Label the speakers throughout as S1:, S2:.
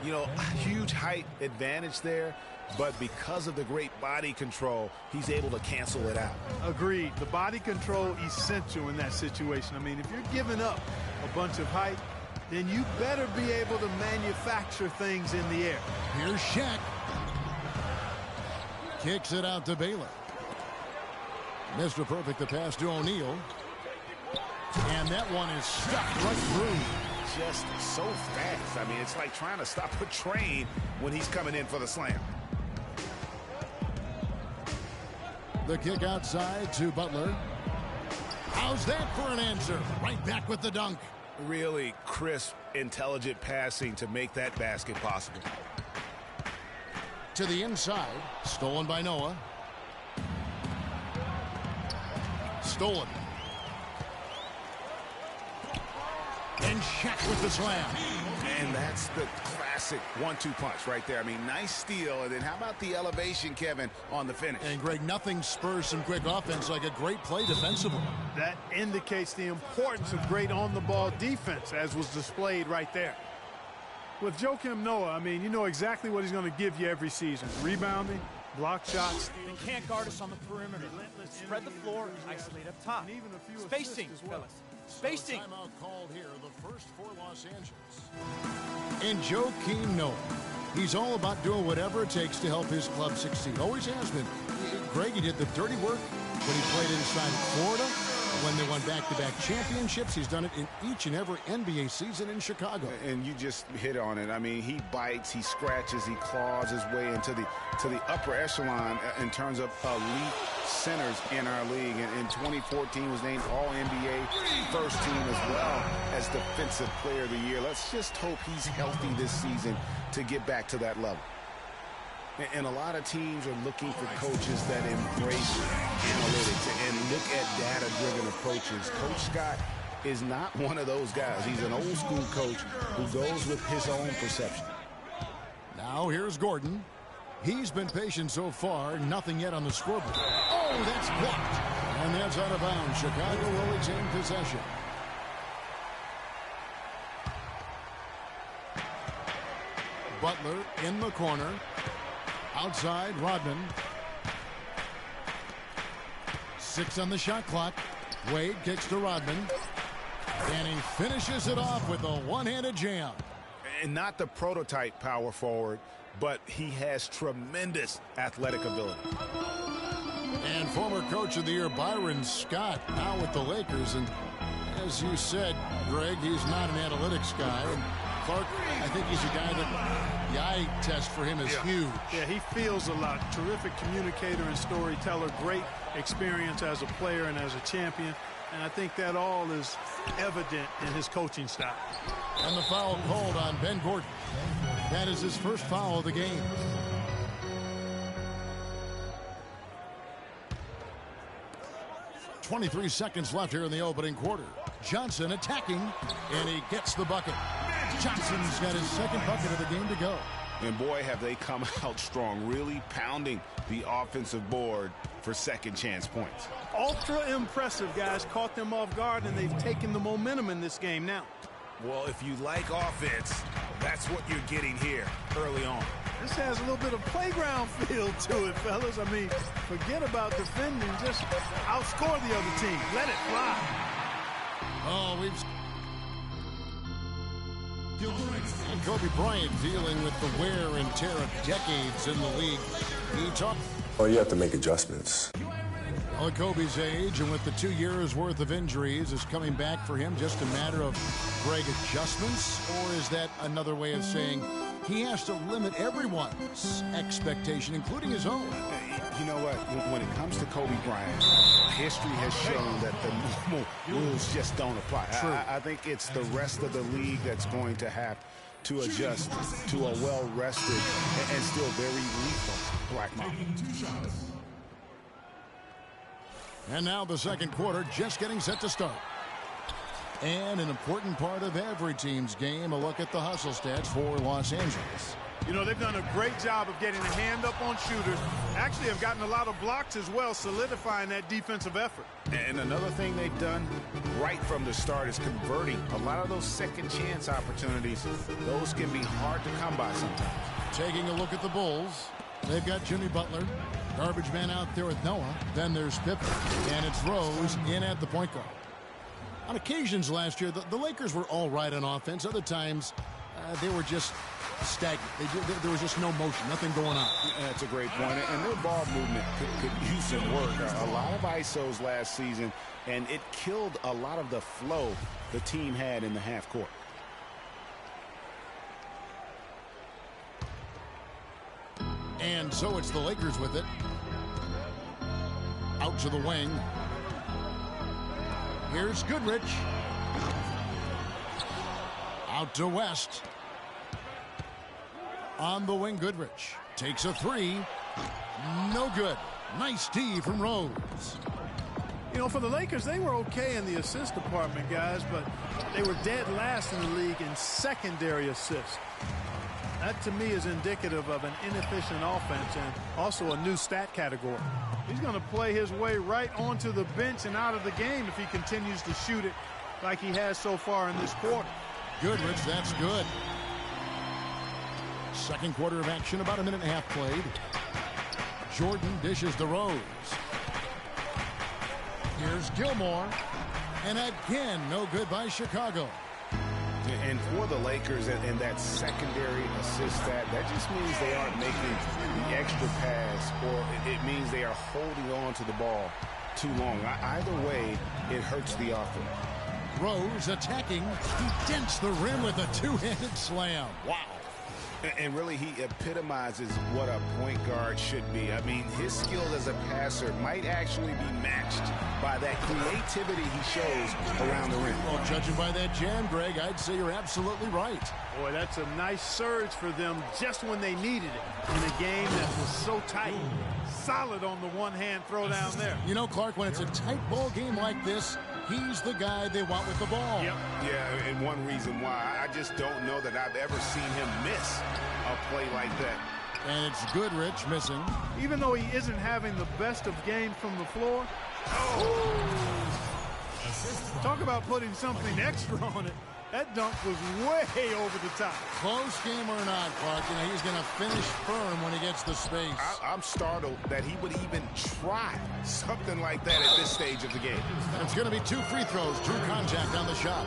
S1: You know, huge height advantage there, but because of the great body control, he's able to cancel it out.
S2: Agreed. The body control essential in that situation. I mean, if you're giving up a bunch of height, then you better be able to manufacture things in the air.
S3: Here's Shaq. Kicks it out to Baylor. Mr. Perfect, the pass to O'Neal. And that one is stuck right through.
S1: Just so fast. I mean, it's like trying to stop a train when he's coming in for the slam.
S3: The kick outside to Butler. How's that for an answer? Right back with the dunk.
S1: Really crisp, intelligent passing to make that basket possible.
S3: To the inside. Stolen by Noah. Stolen. And Shaq with the slam.
S1: And that's the classic 1-2 punch right there. I mean, nice steal. And then how about the elevation, Kevin, on the finish?
S3: And, Greg, nothing spurs some quick offense like a great play defensively.
S2: That indicates the importance of great on-the-ball defense, as was displayed right there. With Joakim Noah, I mean, you know exactly what he's going to give you every season. Rebounding, block shots.
S4: They can't guard us on the perimeter. Spread the floor, isolate up top. Spacing, fellas. Spacing.
S3: Timeout called here, the first for Los Angeles. And Joakim Noah. He's all about doing whatever it takes to help his club succeed. Always has been. Greg, he did the dirty work when he played inside Florida. When they won back-to-back championships, he's done it in each and every NBA season in Chicago.
S1: And you just hit on it. I mean, he bites, he scratches, he claws his way into the upper echelon in terms of elite centers in our league. And in 2014 was named All-NBA first team as well as Defensive Player of the Year. Let's just hope he's healthy this season to get back to that level. And a lot of teams are looking for coaches that embrace analytics and look at data-driven approaches. Coach Scott is not one of those guys. He's an old-school coach who goes with his own perception.
S3: Now here's Gordon. He's been patient so far. Nothing yet on the scoreboard. Oh, that's blocked. And that's out of bounds. Chicago will retain possession. Butler in the corner. Outside, Rodman. 6 on the shot clock. Wade kicks to Rodman. And he finishes it off with a one-handed jam.
S1: And not the prototype power forward, but he has tremendous athletic ability.
S3: And former Coach of the Year Byron Scott now with the Lakers. And as you said, Greg, he's not an analytics guy. And Clark, I think he's a guy that the eye test for him is huge.
S2: Yeah, he feels a lot. Terrific communicator and storyteller. Great experience as a player and as a champion. And I think that all is evident in his coaching style.
S3: And the foul called on Ben Gordon. That is his first foul of the game. .23 seconds left here in the opening quarter. Johnson attacking, and he gets the bucket. Johnson's got his second bucket of the game to go.
S1: And boy, have they come out strong, really pounding the offensive board for second chance points.
S2: Ultra impressive, guys. Caught them off guard, and they've taken the momentum in this game now.
S1: Well, if you like offense, that's what you're getting here early on.
S2: This has a little bit of playground feel to it, fellas. I mean, forget about defending. Just outscore the other team. Let it fly.
S3: Oh, we've... And Kobe Bryant dealing with the wear and tear of decades in the league. He talked...
S5: Well, you have to make adjustments.
S3: Well, at Kobe's age and with the 2 years worth of injuries, is coming back for him just a matter of, Greg, adjustments? Or is that another way of saying he has to limit everyone's expectation, including his own?
S1: You know what? When it comes to Kobe Bryant, history has shown that the normal rules just don't apply. I think it's the rest of the league that's going to have to adjust to a well-rested and still very lethal Black Mamba.
S3: And now the second quarter just getting set to start. And an important part of every team's game, a look at the hustle stats for Los Angeles.
S2: You know, they've done a great job of getting a hand up on shooters. Actually have gotten a lot of blocks as well, solidifying that defensive effort.
S1: And another thing they've done right from the start is converting a lot of those second chance opportunities. Those can be hard to come by sometimes.
S3: Taking a look at the Bulls, they've got Jimmy Butler, garbage man out there with Noah. Then there's Pippen, and it's Rose in at the point guard. On occasions last year, the Lakers were all right on offense. Other times, they were just stagnant. There was just no motion, nothing going on.
S1: That's a great point. And their ball movement could use some work. A lot of ISOs last season, and it killed a lot of the flow the team had in the half court.
S3: And so it's the Lakers with it. Out to the wing. Here's Goodrich. Out to West. On the wing, Goodrich takes a three. No good. Nice D from Rose.
S2: You know, for the Lakers, they were okay in the assist department, guys, but they were dead last in the league in secondary assists. That, to me, is indicative of an inefficient offense and also a new stat category. He's going to play his way right onto the bench and out of the game if he continues to shoot it like he has so far in this quarter.
S3: Goodrich, that's good. Second quarter of action, about a minute and a half played. Jordan dishes to Rose. Here's Gilmore. And again, no good by Chicago.
S1: And for the Lakers and that secondary assist that just means they aren't making the extra pass, or it means they are holding on to the ball too long. Either way, it hurts the offense.
S3: Rose attacking. He dents the rim with a two-handed slam. Wow.
S1: And really, he epitomizes what a point guard should be. I mean, his skill as a passer might actually be matched by that creativity he shows around the rim.
S3: Well, judging by that jam, Greg, I'd say you're absolutely right.
S2: Boy, that's a nice surge for them just when they needed it in a game that was so tight. Solid on the one-hand throw down there.
S3: You know, Clark, when it's a tight ball game like this, he's the guy they want with the ball.
S2: Yep.
S1: Yeah, and one reason why, I just don't know that I've ever seen him miss a play like that.
S3: And it's Goodrich missing.
S2: Even though he isn't having the best of games from the floor. Oh! Talk about putting something extra on it. That dunk was way over the top.
S3: Close game or not, Clark, you know, he's going to finish firm when he gets the space.
S1: I'm startled that he would even try something like that at this stage of the game.
S3: And it's going to be two free throws, true contact on the shot.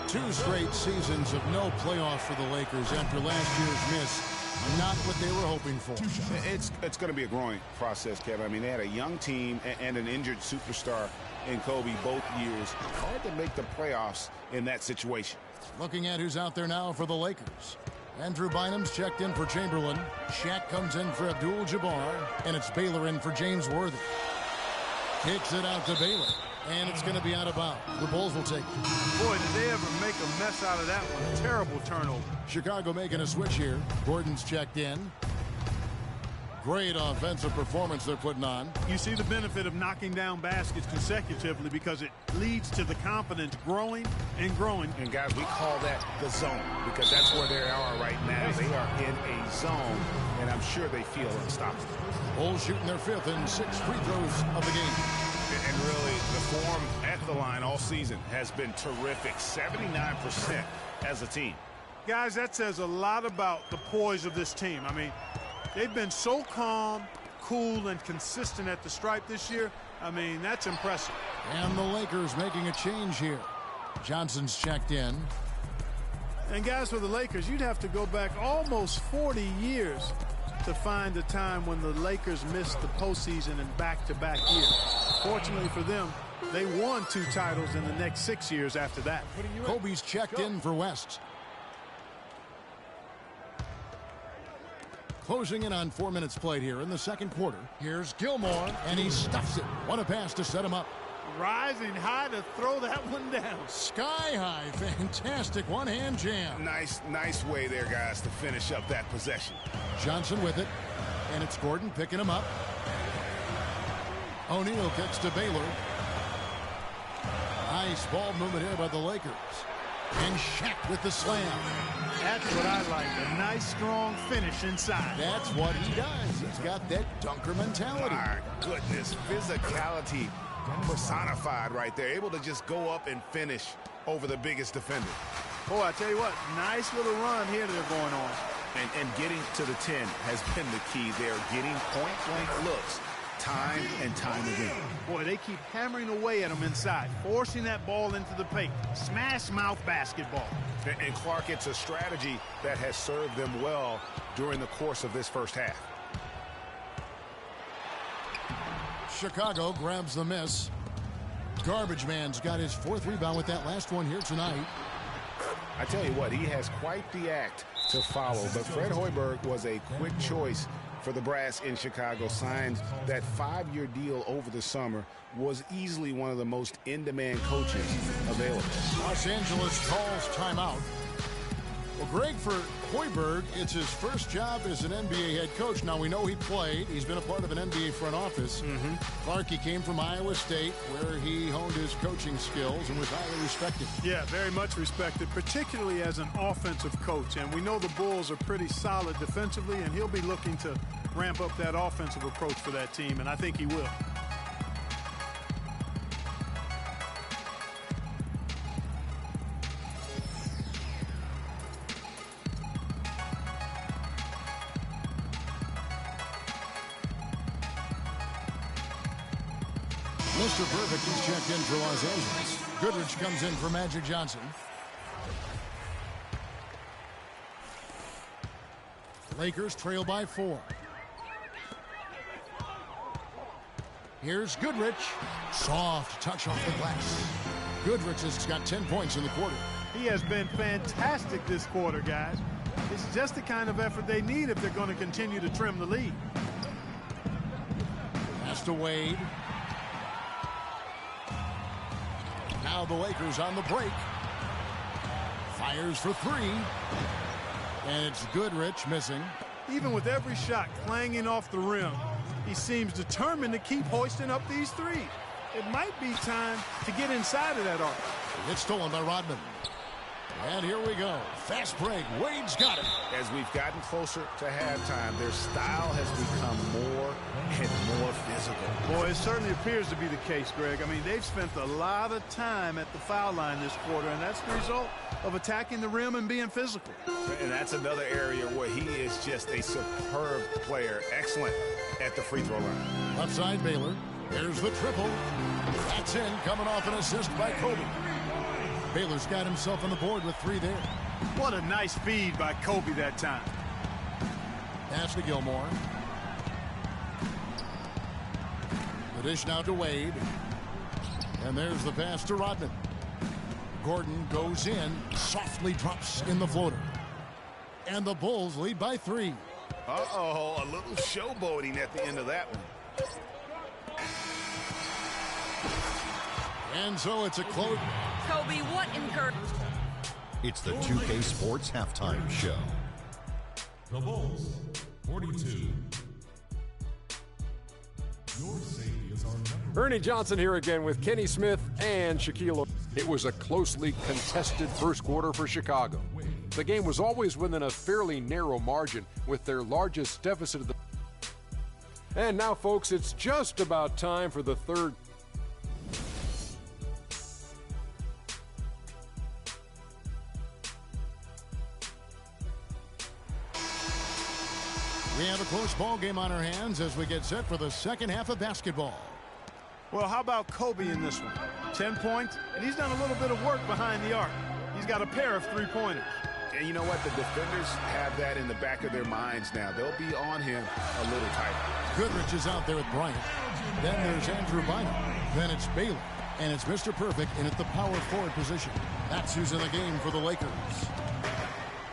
S3: 2 straight seasons of no playoffs for the Lakers after last year's miss. Not what they were hoping for.
S1: It's going to be a growing process, Kevin. I mean, they had a young team and an injured superstar in Kobe both years. Hard to make the playoffs in that situation.
S3: Looking at who's out there now for the Lakers. Andrew Bynum's checked in for Chamberlain. Shaq comes in for Abdul-Jabbar. And it's Baylor in for James Worthy. Kicks it out to Baylor. And it's going to be out of bounds. The Bulls will take it.
S2: Boy, did they ever make a mess out of that one. Terrible turnover.
S3: Chicago making a switch here. Gordon's checked in. Great offensive performance they're putting on.
S2: You see the benefit of knocking down baskets consecutively because it leads to the confidence growing and growing.
S1: And, guys, we call that the zone because that's where they are right now. They are in a zone, and I'm sure they feel unstoppable.
S3: Bulls shooting their 5th and 6th free throws of the game.
S1: And really, the form at the line all season has been terrific. 79% as a team.
S2: Guys, that says a lot about the poise of this team. I mean, they've been so calm, cool, and consistent at the stripe this year. I mean, that's impressive.
S3: And the Lakers making a change here. Johnson's checked in.
S2: And, guys, for the Lakers, you'd have to go back almost 40 years to find a time when the Lakers missed the postseason in back-to-back years. Fortunately for them, they won 2 titles in the next 6 years after that.
S3: Kobe's checked in for West. Closing in on 4 minutes played here in the second quarter. Here's Gilmore, and he stuffs it. What a pass to set him up.
S2: Rising high to throw that one down.
S3: Sky high. Fantastic one-hand jam.
S1: Nice way there, guys, to finish up that possession.
S3: Johnson with it, and it's Gordon picking him up. O'Neal kicks to Baylor. Nice ball movement here by the Lakers. And Shaq with the slam.
S2: That's what I like. A nice, strong finish inside.
S3: That's what he does. He's got that dunker mentality.
S1: My goodness, physicality personified right there. Able to just go up and finish over the biggest defender.
S2: Boy, I tell you what, nice little run here that they're going on.
S1: And getting to the 10 has been the key. They're getting point-blank looks time and time again.
S2: Boy, they keep hammering away at him inside, forcing that ball into the paint. Smash mouth basketball.
S1: And Clark, it's a strategy that has served them well during the course of this first half.
S3: Chicago grabs the miss. Garbage Man's got his 4th rebound with that last one here tonight.
S1: I tell you what, he has quite the act to follow, but Fred Hoiberg was a quick choice for the brass in Chicago. Signed that 5-year deal over the summer, was easily one of the most in-demand coaches available.
S3: Los Angeles calls timeout. Well, Greg, for Hoiberg, it's his first job as an NBA head coach. Now, we know he played. He's been a part of an NBA front office. Clark, he came from Iowa State, where he honed his coaching skills and was highly respected.
S2: Yeah, very much respected, particularly as an offensive coach. And we know the Bulls are pretty solid defensively, and he'll be looking to ramp up that offensive approach for that team, and I think he will.
S3: Mr. Perfect is checked in for Los Angeles. Goodrich comes in for Magic Johnson. Lakers trail by 4. Here's Goodrich. Soft touch off the glass. Goodrich has got 10 points in the quarter.
S2: He has been fantastic this quarter, guys. It's just the kind of effort they need if they're going to continue to trim the lead.
S3: Pass to Wade. Now the Lakers on the break. Fires for 3. And it's Goodrich missing.
S2: Even with every shot clanging off the rim, he seems determined to keep hoisting up these threes. It might be time to get inside of that arc.
S3: It's stolen by Rodman. And here we go. Fast break. Wade's got it.
S1: As we've gotten closer to halftime, their style has become more and more physical.
S2: Boy, it certainly appears to be the case, Greg. I mean, they've spent a lot of time at the foul line this quarter, and that's the result of attacking the rim and being physical.
S1: And that's another area where he is just a superb player. Excellent at the free throw line.
S3: Left side Baylor. There's the triple. That's in, coming off an assist by Kobe. Baylor's got himself on the board with 3 there.
S2: What a nice feed by Kobe that time.
S3: Pass to Gilmore. The dish now to Wade. And there's the pass to Rodman. Gordon goes in, softly drops in the floater. And the Bulls lead by 3.
S1: Uh-oh, a little showboating at the end of that one.
S3: And so it's a close.
S6: Kobe, what encouragement?
S7: It's the 2K Sports Halftime Show.
S8: The Bulls, 42. Your safety is our number.
S9: Ernie Johnson here again with Kenny Smith and Shaquille O'Neal. It was a closely contested first quarter for Chicago. The game was always within a fairly narrow margin with their largest deficit of the... And now, folks, it's just about time for the third...
S3: We have a close ball game on our hands as we get set for the second half of basketball.
S2: Well, how about Kobe in this one? 10 points, and he's done a little bit of work behind the arc. He's got a pair of 3-pointers.
S1: And you know what? The defenders have that in the back of their minds now. They'll be on him a little tighter.
S3: Goodrich is out there with Bryant. Then there's Andrew Bynum. Then it's Baylor. And it's Mr. Perfect in at the power forward position. That's who's in the game for the Lakers.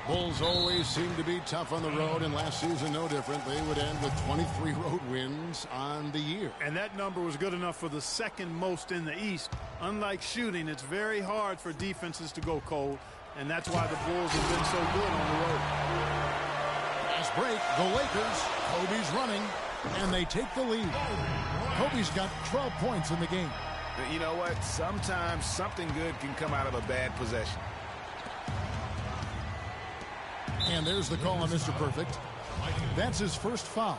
S3: Bulls always seem to be tough on the road, and last season no different. They would end with 23 road wins on the year.
S2: And that number was good enough for the second most in the East. Unlike shooting, it's very hard for defenses to go cold, and that's why the Bulls have been so good on the road.
S3: Fast break, the Lakers. Kobe's running, and they take the lead. Kobe's got 12 points in the game.
S1: You know what? Sometimes something good can come out of a bad possession.
S3: And there's the call on Mr. Perfect. That's his first foul.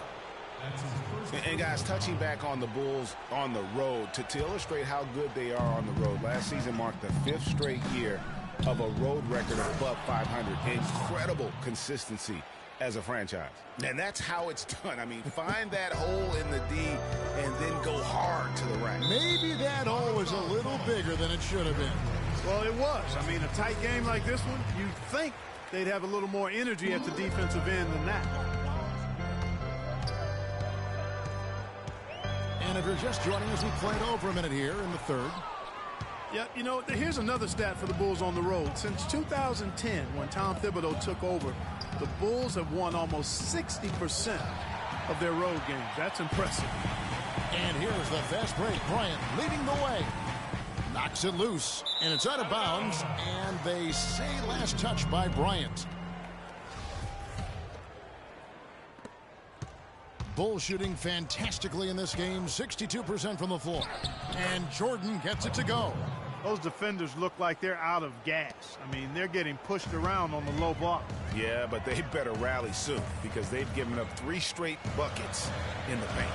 S1: And guys, touching back on the Bulls on the road, to illustrate how good they are on the road, last season marked the 5th straight year of a road record of above 500. Incredible consistency as a franchise. And that's how it's done. I mean, find that hole in the D and then go hard to the rack.
S3: Maybe that hole was a little bigger than it should have been.
S2: Well, it was. I mean, a tight game like this one, you'd think they'd have a little more energy at the defensive end than that.
S3: And if you're just joining us, we played over a minute here in the third.
S2: Yeah, you know, here's another stat for the Bulls on the road. Since 2010, when Tom Thibodeau took over, the Bulls have won almost 60% of their road games. That's impressive.
S3: And here's the fast break. Bryant leading the way. Knocks it loose, and it's out of bounds, and they say last touch by Bryant. Bulls shooting fantastically in this game, 62% from the floor. And Jordan gets it to go.
S2: Those defenders look like they're out of gas. I mean, they're getting pushed around on the low block.
S1: Yeah, but they better rally soon because they've given up 3 straight buckets in the paint.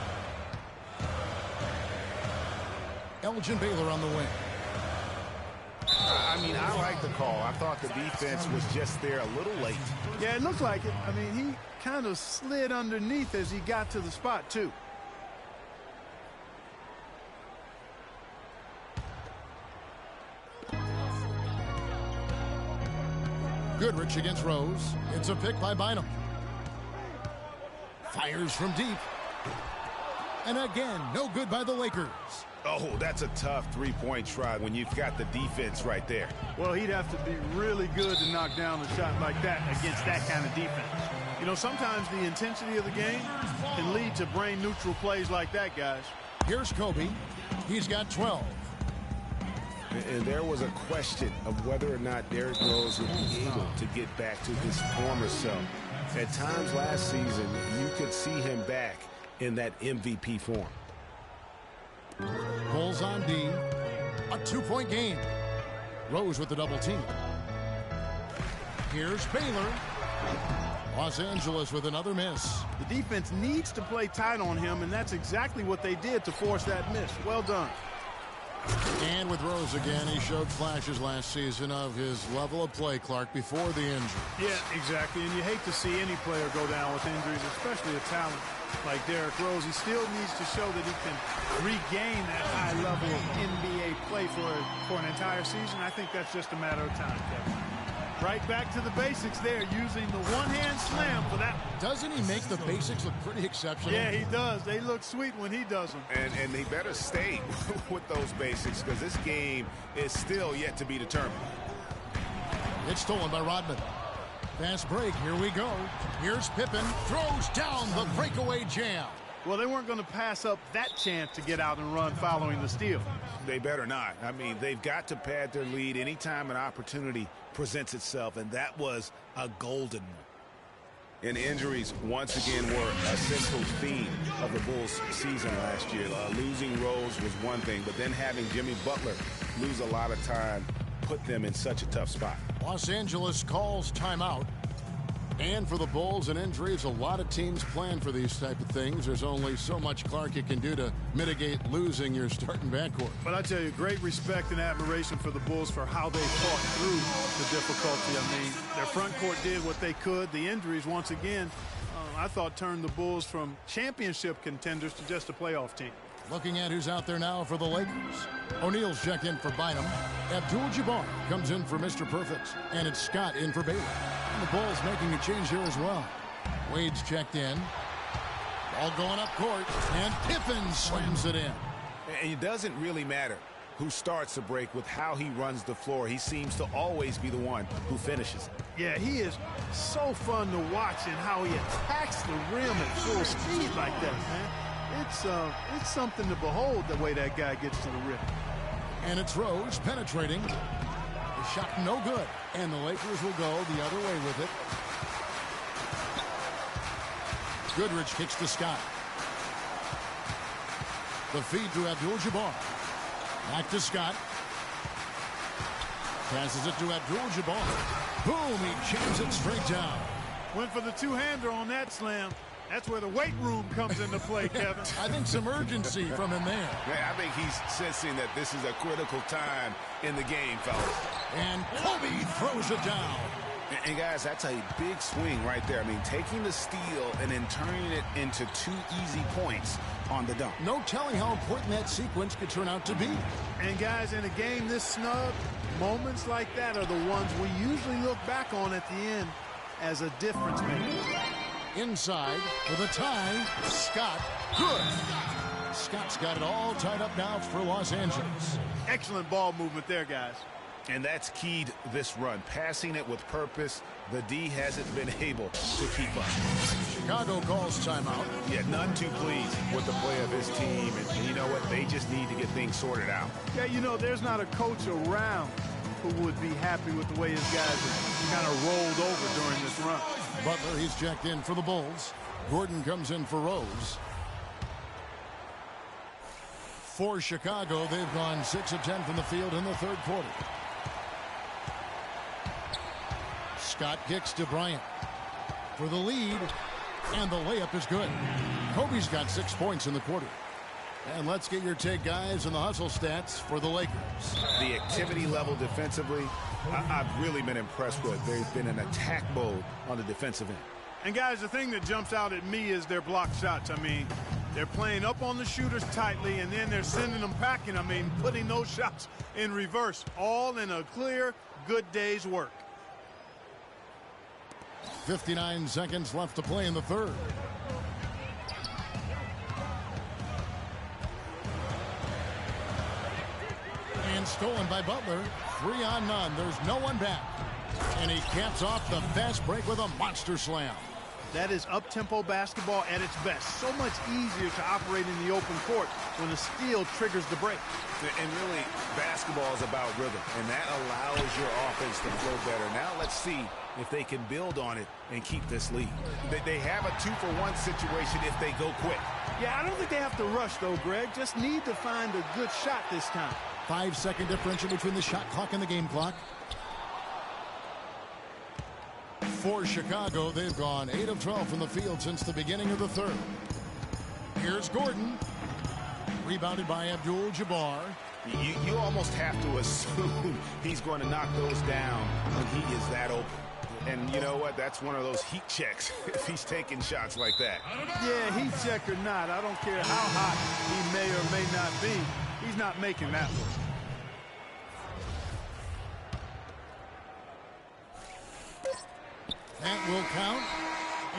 S3: Elgin Baylor on the wing.
S1: I mean, I like the call. I thought the defense was just there a little late.
S2: Yeah, it looked like it. I mean, he kind of slid underneath as he got to the spot, too.
S3: Goodrich against Rose. It's a pick by Bynum. Fires from deep. And again, no good by the Lakers.
S1: Oh, that's a tough three-point try when you've got the defense right there.
S2: Well, he'd have to be really good to knock down a shot like that against that kind of defense. You know, sometimes the intensity of the game can lead to brain-neutral plays like that, guys.
S3: Here's Kobe. He's got 12.
S1: And there was a question of whether or not Derrick Rose would be able to get back to his former self. At times last season, you could see him back in that MVP form.
S3: Bulls on D. A 2-point game. Rose with the double team. Here's Baylor. Los Angeles with another miss.
S2: The defense needs to play tight on him, and that's exactly what they did to force that miss. Well done.
S3: And with Rose again, he showed flashes last season of his level of play, Clark, before the injury.
S2: Yeah, exactly. And you hate to see any player go down with injuries, especially a talent like Derrick Rose. He still needs to show that he can regain that high level of NBA play for an entire season. I think that's just a matter of time, Kevin. Right back to the basics there, using the one-hand slam for that.
S3: Doesn't he make the basics look pretty exceptional?
S2: Yeah, he does. They look sweet when he does them.
S1: And they better stay with those basics because this game is still yet to be determined.
S3: It's stolen by Rodman. Fast break. Here we go. Here's Pippen. Throws down the breakaway jam.
S2: Well, they weren't going to pass up that chance to get out and run following the steal.
S1: They better not. I mean, they've got to pad their lead anytime an opportunity presents itself, and that was a golden one. And injuries, once again, were a central theme of the Bulls' season last year. Losing Rose was one thing, but then having Jimmy Butler lose a lot of time put them in such a tough spot.
S3: Los Angeles calls timeout. And for the Bulls and injuries, a lot of teams plan for these type of things. There's only so much Clark you can do to mitigate losing your starting backcourt.
S2: But I tell you, great respect and admiration for the Bulls for how they fought through the difficulty. I mean, their front court did what they could. The injuries, once again, I thought turned the Bulls from championship contenders to just a playoff team.
S3: Looking at who's out there now for the Lakers. O'Neal's checked in for Bynum. Abdul-Jabbar comes in for Mr. Perfect. And it's Scott in for Baylor. And the Bulls making a change here as well. Wade's checked in. Ball going up court. And Pippen slams it in.
S1: And it doesn't really matter who starts the break with how he runs the floor. He seems to always be the one who finishes it.
S2: Yeah, he is so fun to watch in how he attacks the rim at full speed like that, man. It's something to behold the way that guy gets to the rim.
S3: And it's Rose penetrating. The shot no good. And the Lakers will go the other way with it. Goodrich kicks to Scott. The feed to Abdul-Jabbar. Back to Scott. Passes it to Abdul-Jabbar. Boom, he jams it straight down.
S2: Went for the two-hander on that slam. That's where the weight room comes into play, Kevin.
S3: I think some urgency from him there.
S1: I think he's sensing that this is a critical time in the game, fellas.
S3: And Kobe throws it down.
S1: And guys, that's a big swing right there. I mean, taking the steal and then turning it into 2 easy points on the dunk.
S3: No telling how important that sequence could turn out to be.
S2: And guys, in a game this snug, moments like that are the ones we usually look back on at the end as a difference maker.
S3: Inside for the tie, Scott. Good. Scott's got it all tied up now for Los Angeles.
S2: Excellent ball movement there, guys.
S1: And that's keyed this run. Passing it with purpose. The D hasn't been able to keep up.
S3: Chicago calls timeout.
S1: Yeah, none too pleased with the play of his team. And you know what? They just need to get things sorted out.
S2: Yeah, you know, there's not a coach around who would be happy with the way his guys have kind of rolled over during this run.
S3: Butler, he's checked in for the Bulls. Gordon comes in for Rose. For Chicago, they've gone 6 of 10 from the field in the third quarter. Scott kicks to Bryant for the lead, and the layup is good. Kobe's got 6 points in the quarter. And let's get your take, guys, on the hustle stats for the Lakers.
S1: The activity level defensively, I've really been impressed with. There's been an attack mode on the defensive end.
S2: And, guys, the thing that jumps out at me is their block shots. I mean, they're playing up on the shooters tightly, and then they're sending them packing. I mean, putting those shots in reverse, all in a clear, good day's work.
S3: 59 seconds left to play in the third. And stolen by Butler. 3 on none. There's no one back. And he caps off the fast break with a monster slam.
S2: That is up-tempo basketball at its best. So much easier to operate in the open court when the steal triggers the break.
S1: And really, basketball is about rhythm, and that allows your offense to flow better. Now let's see if they can build on it and keep this lead. They have a 2-for-1 situation if they go quick.
S2: Yeah, I don't think they have to rush, though, Greg. Just need to find a good shot this time.
S3: 5-second differential between the shot clock and the game clock. For Chicago, they've gone 8 of 12 from the field since the beginning of the third. Here's Gordon. Rebounded by Abdul-Jabbar.
S1: You almost have to assume he's going to knock those down when he is that open. And you know what? That's one of those heat checks if he's taking shots like that.
S2: Yeah, heat check or not, I don't care how hot he may or may not be. He's not making that one.
S3: That will count.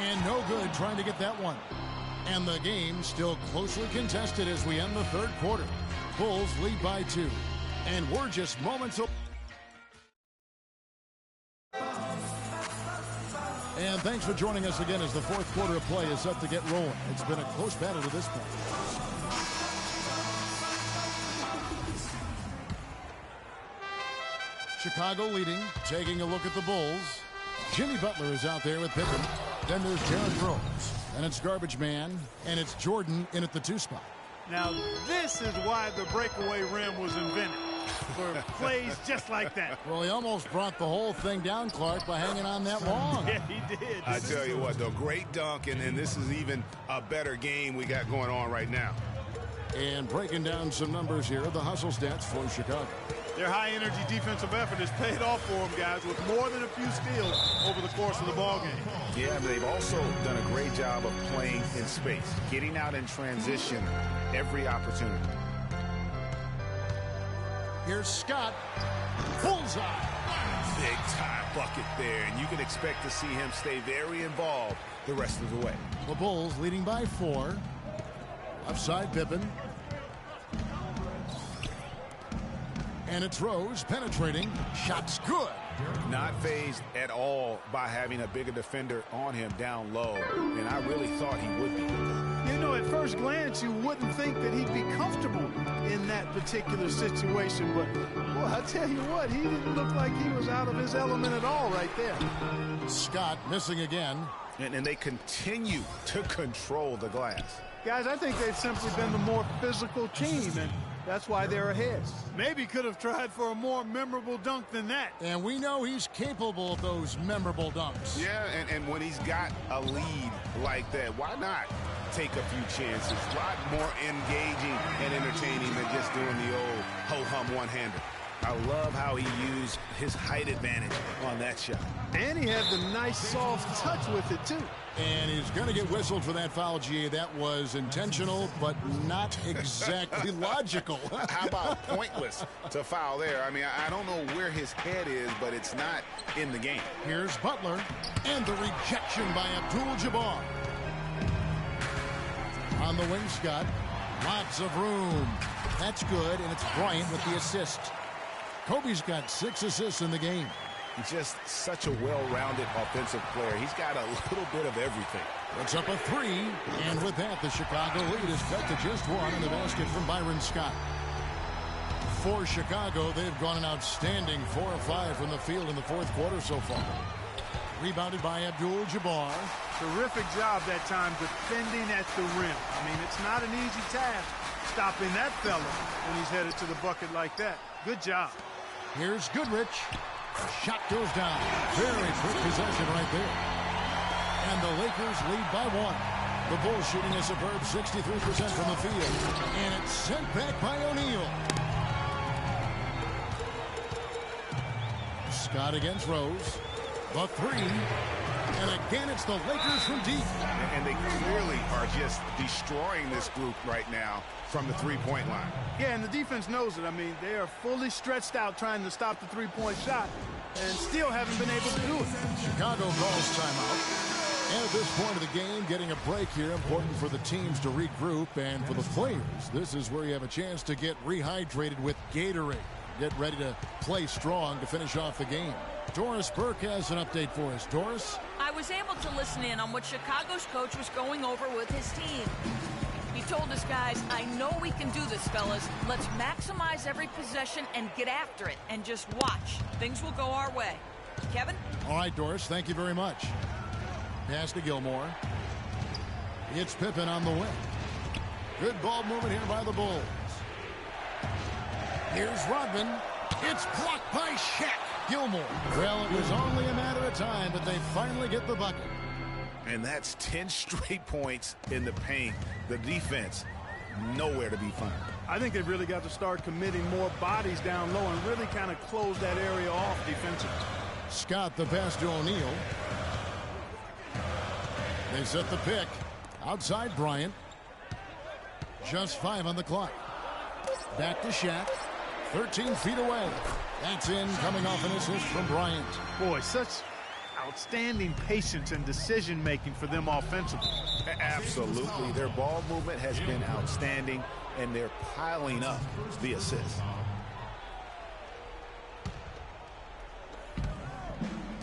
S3: And no good trying to get that one. And the game still closely contested as we end the third quarter. Bulls lead by 2. And we're just moments away. And thanks for joining us again as the fourth quarter of play is set to get rolling. It's been a close battle to this point. Chicago leading, taking a look at the Bulls. Jimmy Butler is out there with Pippen. Then there's Derrick Rose. And it's Garbage Man. And it's Jordan in at the 2 spot.
S2: Now, this is why the breakaway rim was invented. For plays just like that.
S3: Well, he almost brought the whole thing down, Clark, by hanging on that long.
S2: Yeah, he did.
S1: I tell you what, though, great dunk, and this is even a better game we got going on right now.
S3: And breaking down some numbers here, the hustle stats for Chicago.
S2: Their high-energy defensive effort has paid off for them, guys, with more than a few steals over the course of the ballgame.
S1: Yeah, but they've also done a great job of playing in space, getting out in transition every opportunity.
S3: Here's Scott. Bullseye.
S1: Big time bucket there, and you can expect to see him stay very involved the rest of the way.
S3: The Bulls leading by 4. Upside Pippen. And it's Rose penetrating. Shot's good.
S1: Not fazed at all by having a bigger defender on him down low, and I really thought he would be.
S2: You know, at first glance, you wouldn't think that he'd be comfortable in that particular situation, but, well, I tell you what, he didn't look like he was out of his element at all right there.
S3: Scott missing again.
S1: And they continue to control the glass.
S2: Guys, I think they've simply been the more physical team, and That's why they're ahead. Maybe could have tried for a more memorable dunk than that.
S3: And we know he's capable of those memorable dunks.
S1: Yeah, and when he's got a lead like that, why not take a few chances? A lot more engaging and entertaining than just doing the old ho-hum one-hander. I love how he used his height advantage on that shot.
S2: And he had the nice soft touch with it, too.
S3: And he's going to get whistled for that foul, G. That was intentional, but not exactly logical.
S1: How about pointless to foul there? I mean, I don't know where his head is, but it's not in the game.
S3: Here's Butler, and the rejection by Abdul-Jabbar. On the wing, Scott. Lots of room. That's good, and it's Bryant with the assist. Kobe's got 6 assists in the game.
S1: He's just such a well-rounded offensive player. He's got a little bit of everything.
S3: Puts up a 3, and with that, the Chicago lead is cut to just 1 in the basket from Byron Scott. For Chicago, they've gone an outstanding 4 of 5 from the field in the fourth quarter so far. Rebounded by Abdul-Jabbar.
S2: Terrific job that time defending at the rim. I mean, it's not an easy task stopping that fella when he's headed to the bucket like that. Good job.
S3: Here's Goodrich. The shot goes down. Very quick possession right there. And the Lakers lead by 1. The Bulls shooting a superb 63% from the field. And it's sent back by O'Neal. Scott against Rose. The 3. And again, it's the Lakers from deep.
S1: And they clearly are just destroying this group right now from the three-point line.
S2: Yeah, and the defense knows it. I mean, they are fully stretched out trying to stop the three-point shot and still haven't been able to do it.
S3: Chicago calls timeout. And at this point of the game, getting a break here, important for the teams to regroup, and for the players, this is where you have a chance to get rehydrated with Gatorade. Get ready to play strong to finish off the game. Doris Burke has an update for us. Doris?
S6: I was able to listen in on what Chicago's coach was going over with his team. He told us, guys, I know we can do this, fellas. Let's maximize every possession and get after it and just watch. Things will go our way. Kevin?
S3: All right, Doris, thank you very much. Pass to Gilmore. It's Pippen on the wing. Good ball movement here by the Bulls. Here's Rodman. It's blocked by Shaq. Gilmore. Well, it was only a matter of time, but they finally get the bucket.
S1: And that's 10 straight points in the paint. The defense, nowhere to be found.
S2: I think they've really got to start committing more bodies down low and really kind of close that area off defensively.
S3: Scott the pass to O'Neal. They set the pick. Outside Bryant. Just 5 on the clock. Back to Shaq. 13 feet away. That's in, coming off an assist from Bryant.
S2: Boy, such outstanding patience and decision-making for them offensively.
S1: Absolutely. Their ball movement has been outstanding, and they're piling up the assists.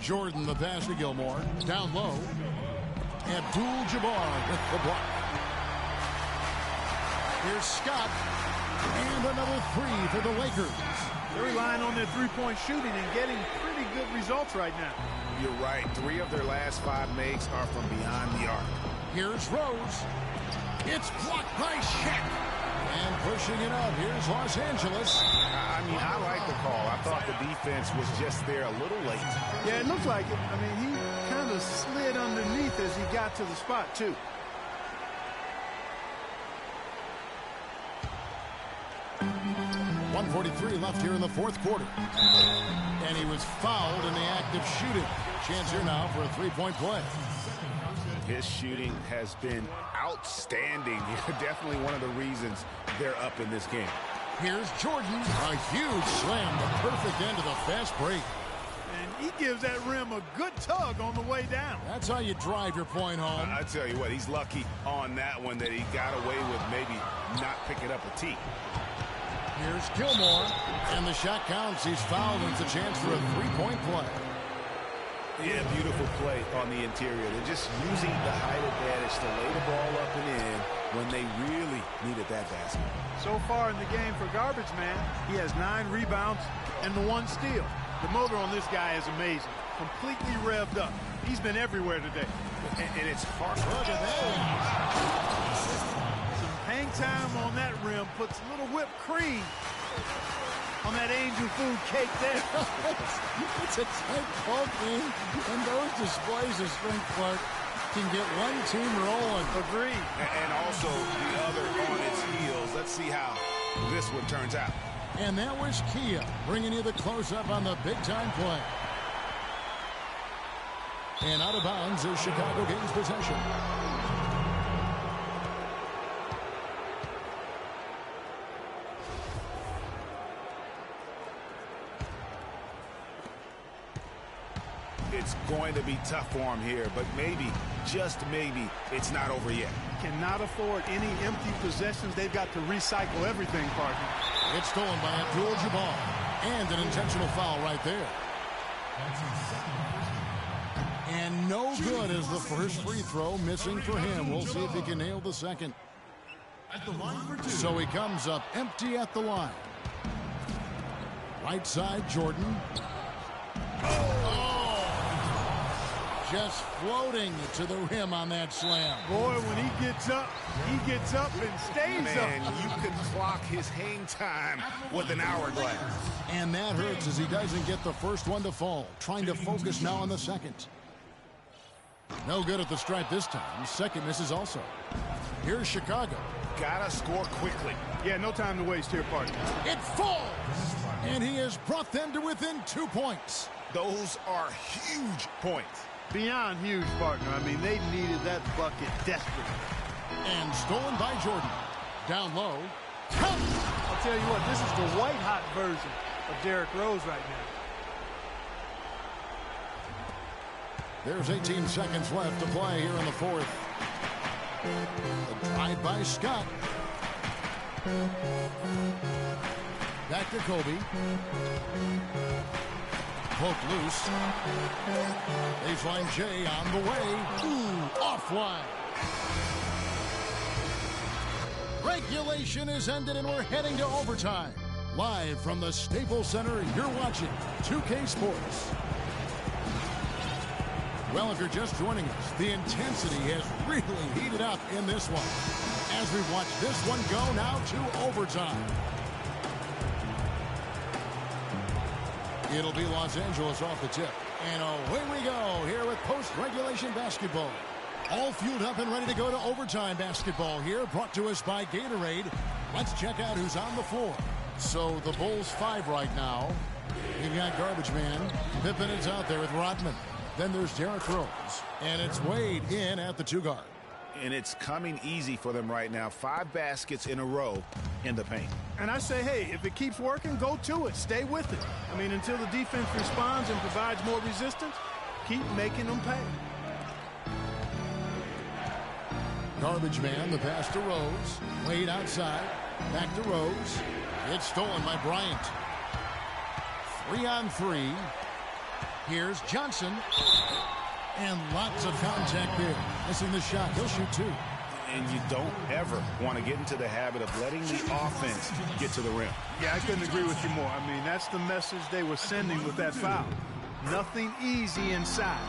S3: Jordan, the pass to Gilmore. Down low. Abdul-Jabbar with the block. Here's Scott. And another 3 for the Lakers.
S2: They're relying on their three-point shooting and getting pretty good results right now.
S1: You're right. 3 of their last 5 makes are from beyond the arc.
S3: Here's Rose. It's blocked by Shaq. And pushing it up. Here's Los Angeles.
S1: I mean, I like the call. I thought the defense was just there a little late.
S2: Yeah, it looked like it. I mean, he kind of slid underneath as he got to the spot, too. .143 left here in the fourth quarter. And he was fouled in the act of shooting. Chance here now for a three-point play.
S1: His shooting has been outstanding. Definitely one of the reasons they're up in this game.
S3: Here's Jordan. A huge slam. The perfect end of the fast break.
S2: And he gives that rim a good tug on the way down.
S3: That's how you drive your point home.
S1: I tell you what, he's lucky on that one that he got away with maybe not picking up a tee.
S3: Here's Gilmore. And the shot counts. He's fouled, and it's a chance for a three-point play.
S1: Yeah, beautiful play on the interior. They're just using the height advantage to lay the ball up and in when they really needed that basket.
S2: So far in the game for Garbage Man, he has 9 rebounds and the 1 steal. The motor on this guy is amazing. Completely revved up. He's been everywhere today.
S1: And it's hard.
S3: Look at that.
S2: Some hang time on that rim puts a little whipped cream on that angel food cake there.
S3: It's a tight ball game, and those displays of strength, Clark, can get one team rolling.
S2: Agreed.
S1: And also the other on its heels. Let's see how this one turns out.
S3: And that was Kia bringing you the close-up on the big-time play. And out of bounds is Chicago gains possession.
S1: It's going to be tough for him here, but maybe, just maybe, it's not over yet.
S2: Cannot afford any empty possessions. They've got to recycle everything, partner.
S3: It's stolen by Abdul-Jabbar. And an intentional foul right there. And no good as the first free throw missing for him. We'll see if he can nail the second. So he comes up empty at the line. Right side, Jordan. Just floating to the rim on that slam.
S2: Boy, when he gets up and stays up.
S1: Man, you could clock his hang time with an hourglass.
S3: And that hurts as he doesn't get the first one to fall. Trying to focus now on the second. No good at the stripe this time. Second misses also. Here's Chicago.
S1: Gotta score quickly.
S2: Yeah, no time to waste here, partner.
S3: It falls! And he has brought them to within 2 points.
S1: Those are huge points.
S2: Beyond huge, partner. I mean, they needed that bucket desperately.
S3: And stolen by Jordan. Down low.
S2: I'll tell you what, this is the white-hot version of Derrick Rose right now.
S3: There's 18 seconds left to play here in the fourth. The drive by Scott. Back to Kobe. Poke loose. Baseline J on the way. Ooh, offline. Regulation is ended and we're heading to overtime. Live from the Staples Center, you're watching 2K Sports. Well, if you're just joining us, the intensity has really heated up in this one. As we watch this one go now to overtime. It'll be Los Angeles off the tip. And away we go here with post-regulation basketball. All fueled up and ready to go to overtime basketball here, brought to us by Gatorade. Let's check out who's on the floor. So the Bulls 5 right now. You've got Garbage Man. Pippen is out there with Rodman. Then there's Derrick Rose. And it's Wade in at the 2 guard.
S1: And it's coming easy for them right now. 5 baskets in a row in the paint.
S2: And I say, hey, if it keeps working, go to it. Stay with it. I mean, until the defense responds and provides more resistance, keep making them pay.
S3: Garbage Man, the pass to Rose. Wade outside. Back to Rose. It's stolen by Bryant. 3 on 3. Here's Johnson. And lots of contact there. Missing the shot. He'll shoot 2.
S1: And you don't ever want to get into the habit of letting the offense get to the rim.
S2: Yeah, I couldn't agree with you more. I mean, that's the message they were sending with that foul. Nothing easy inside.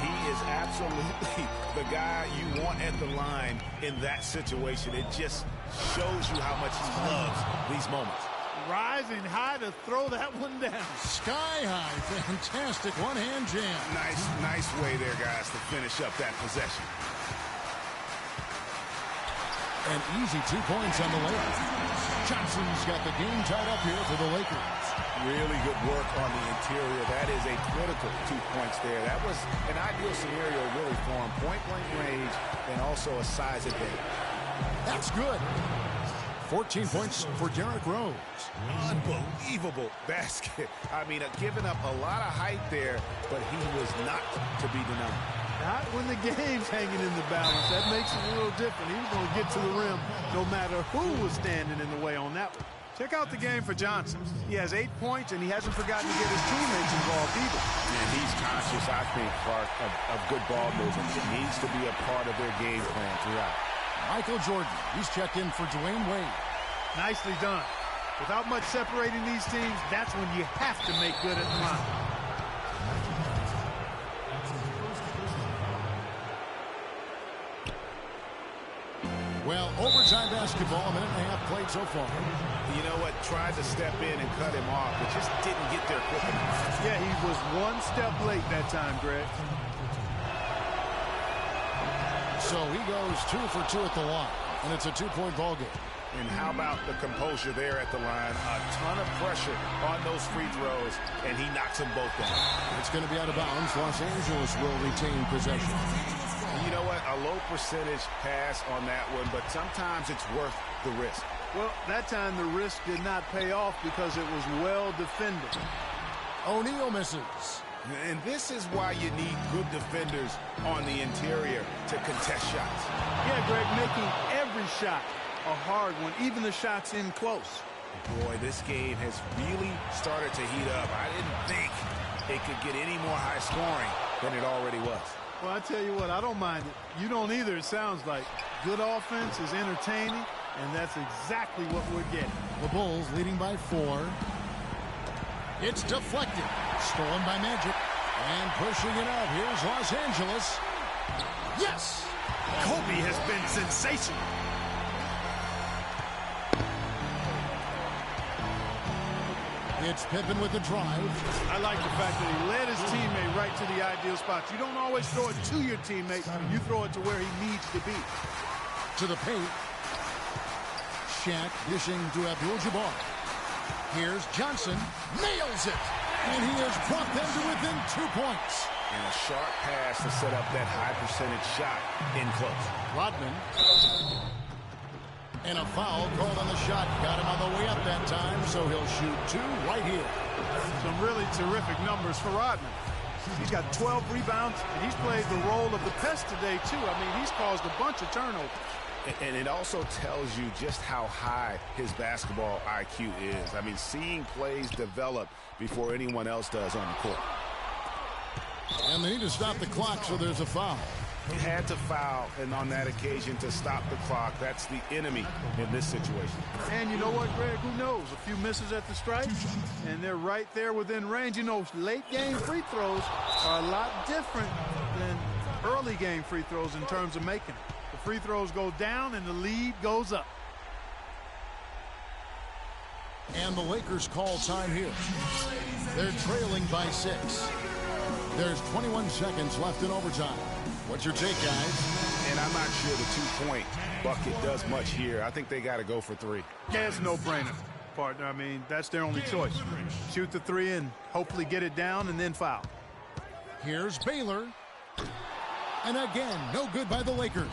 S1: He is absolutely the guy you want at the line in that situation. It just shows you how much he loves these moments.
S2: Rising high to throw that one down.
S3: Sky high. Fantastic one-hand jam.
S1: Nice way there, guys, to finish up that possession.
S3: An easy 2 points on the layup. Johnson's got the game tied up here for the Lakers.
S1: Really good work on the interior. That is a critical 2 points there. That was an ideal scenario really for him. Point-blank range and also a size advantage.
S3: That's good. 14 points for Derrick Rose.
S1: Unbelievable basket. I mean, giving up a lot of height there, but he was not to be denied.
S2: Not when the game's hanging in the balance. That makes it a little different. He was going to get to the rim no matter who was standing in the way on that one. Check out the game for Johnson. He has 8 points, and he hasn't forgotten to get his teammates involved either.
S1: And he's conscious, I think, Clark, of good ball movement. It needs to be a part of their game plan throughout.
S3: Michael Jordan, he's checked in for Dwayne Wade.
S2: Nicely done. Without much separating these teams, that's when you have to make good at the line.
S3: Well, overtime basketball, a minute and a half played so far.
S1: You know what? Tried to step in and cut him off, but just didn't get there quick enough.
S2: Yeah, he was one step late that time, Greg.
S3: So he goes 2 for 2 at the line, and it's a 2-point ball game.
S1: And how about the composure there at the line? A ton of pressure on those free throws, and he knocks them both down.
S3: It's going to be out of bounds. Los Angeles will retain possession.
S1: You know what? A low percentage pass on that one, but sometimes it's worth the risk.
S2: Well, that time the risk did not pay off because it was well defended.
S3: O'Neal misses.
S1: And this is why you need good defenders on the interior to contest shots.
S2: Yeah, Greg, making every shot a hard one, even the shots in close.
S1: Boy, this game has really started to heat up. I didn't think it could get any more high scoring than it already was.
S2: Well, I tell you what, I don't mind it. You don't either, it sounds like. Good offense is entertaining, and that's exactly what we're getting.
S3: The Bulls leading by 4. It's deflected. Stolen by Magic. And pushing it out. Here's Los Angeles. Yes!
S2: Kobe has been sensational.
S3: It's Pippen with the drive.
S2: I like the fact that he led his teammate right to the ideal spot. You don't always throw it to your teammate. You throw it to where he needs to be.
S3: To the paint. Shaq dishing to Abdul-Jabbar. Here's Johnson. Nails it. And he has brought them to within 2 points.
S1: And a sharp pass to set up that high percentage shot in close.
S3: Rodman. And a foul called on the shot. Got him on the way up that time, so he'll shoot 2 right here.
S2: Some really terrific numbers for Rodman. He's got 12 rebounds, and he's played the role of the pest today, too. I mean, he's caused a bunch of turnovers.
S1: And it also tells you just how high his basketball IQ is. I mean, seeing plays develop before anyone else does on the court.
S3: And they need to stop the clock, so there's a foul.
S1: He had to foul, and on that occasion to stop the clock. That's the enemy in this situation.
S2: And you know what, Greg? Who knows? A few misses at the stripe, and they're right there within range. You know, late-game free throws are a lot different than early-game free throws in terms of making it. The free throws go down, and the lead goes up.
S3: And the Lakers call time here. They're trailing by 6. There's 21 seconds left in overtime. What's your take, guys?
S1: And I'm not sure the 2-point bucket does much here. I think they got to go for 3.
S2: Yeah, it's no brainer, partner. I mean, that's their only choice. Shoot the 3 and hopefully get it down and then foul.
S3: Here's Baylor. And again, no good by the Lakers.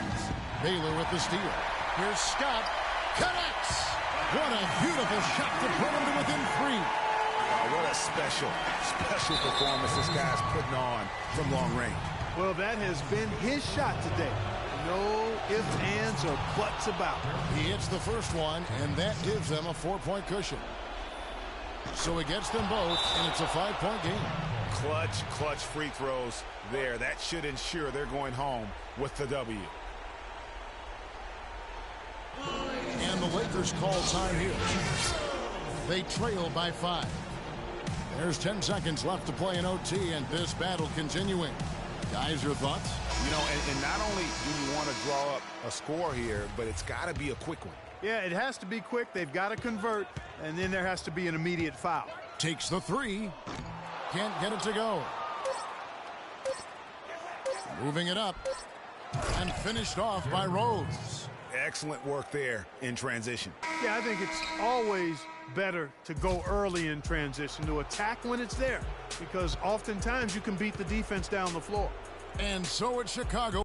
S3: Baylor with the steal. Here's Scott. Connects. What a beautiful shot to put him to within 3.
S1: What a special performance this guy's putting on from long range.
S2: Well, that has been his shot today. No ifs, ands, or buts about it.
S3: He hits the first one, and that gives them a 4-point cushion. So he gets them both, and it's a 5-point game.
S1: Clutch free throws there. That should ensure they're going home with the W.
S3: And the Lakers call time here. They trail by 5. There's 10 seconds left to play in OT, and this battle continuing. Guys, your thoughts?
S1: You know, and not only do you want to draw up a score here, but it's got to be a quick one.
S2: Yeah, it has to be quick. They've got to convert, and then there has to be an immediate foul.
S3: Takes the 3. Can't get it to go. Moving it up. And finished off by Rose.
S1: Excellent work there in transition.
S2: Yeah, I think it's always better to go early in transition, to attack when it's there, because oftentimes you can beat the defense down the floor.
S3: And so it's Chicago.